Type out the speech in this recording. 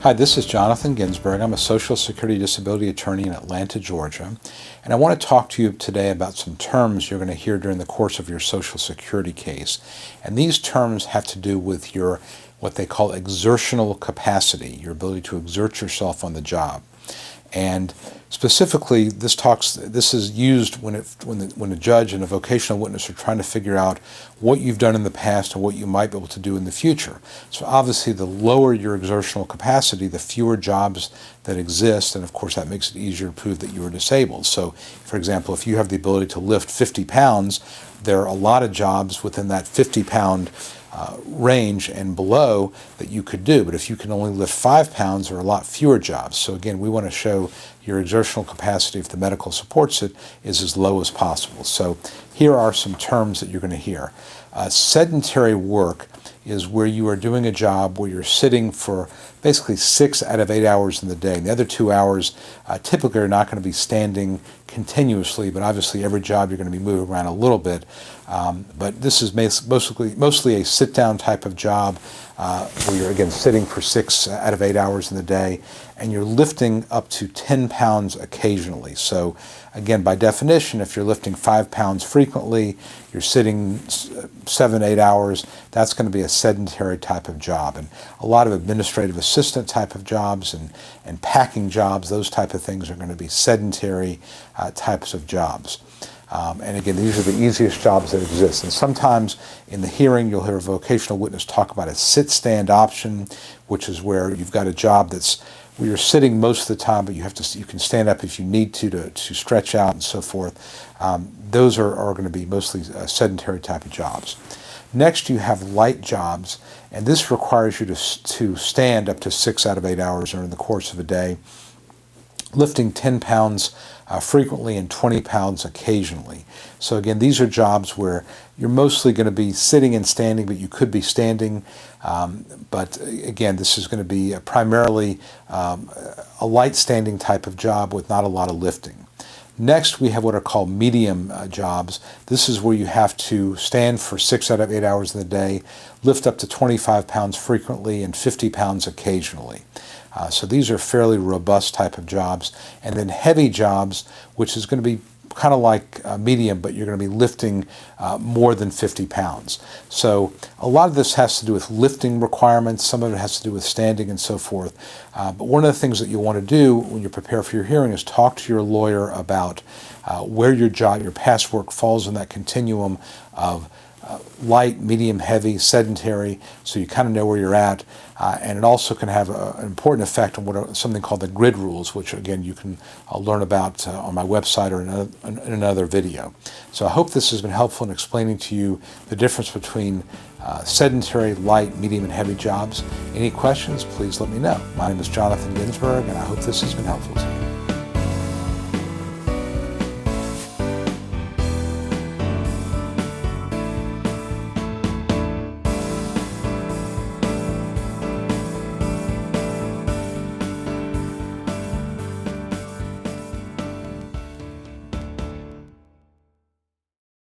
Hi, this is Jonathan Ginsberg. I'm a Social Security Disability attorney in Atlanta, Georgia, and I want to talk to you today about some terms you're going to hear during the course of your Social Security case. And these terms have to do with your what they call exertional capacity, your ability to exert yourself on the job. And specifically, this is used when a judge and a vocational witness are trying to figure out what you've done in the past and what you might be able to do in the future. So obviously, the lower your exertional capacity, the fewer jobs that exist, and of course that makes it easier to prove that you are disabled. So, for example, if you have the ability to lift 50 pounds, there are a lot of jobs within that 50-pound range and below that you could do. But if you can only lift 5 pounds, there are a lot fewer jobs. So again, we want to show your exertional capacity, if the medical supports it, is as low as possible. So here are some terms that you're going to hear. Sedentary work is where you are doing a job where you're sitting for basically 6 out of 8 hours in the day. And the other 2 hours typically are not going to be standing continuously, but obviously every job you're going to be moving around a little bit. But this is mostly a sit-down type of job where you're, again, sitting for 6 out of 8 hours in the day, and you're lifting up to 10 pounds occasionally. So again, by definition, if you're lifting 5 pounds frequently, you're sitting 7, 8 hours, that's going to be a sedentary type of job. And a lot of administrative assistant type of jobs and packing jobs, those type of things are going to be sedentary types of jobs. And again, these are the easiest jobs that exist. And sometimes in the hearing, you'll hear a vocational witness talk about a sit-stand option, which is where you've got a job that's where you're sitting most of the time, but you can stand up if you need to stretch out and so forth. Those are going to be mostly sedentary type of jobs. Next, you have light jobs, and this requires you to stand up to 6 out of 8 hours during the course of a day, lifting 10 pounds frequently and 20 pounds occasionally. So again, these are jobs where you're mostly going to be sitting and standing, but you could be standing. But again, this is going to be primarily a light standing type of job with not a lot of lifting. Next, we have what are called medium jobs. This is where you have to stand for 6 out of 8 hours in the day, lift up to 25 pounds frequently and 50 pounds occasionally. So these are fairly robust type of jobs. And then heavy jobs, which is going to be kind of like medium, but you're going to be lifting more than 50 pounds. So a lot of this has to do with lifting requirements. Some of it has to do with standing and so forth. But one of the things that you want to do when you prepare for your hearing is talk to your lawyer about where your past work falls in that continuum of light, medium, heavy, sedentary, so you kind of know where you're at. And it also can have an important effect on what are something called the grid rules, which again you can learn about on my website or in another video. So I hope this has been helpful in explaining to you the difference between sedentary, light, medium, and heavy jobs. Any questions, please let me know. My name is Jonathan Ginsberg, and I hope this has been helpful to you.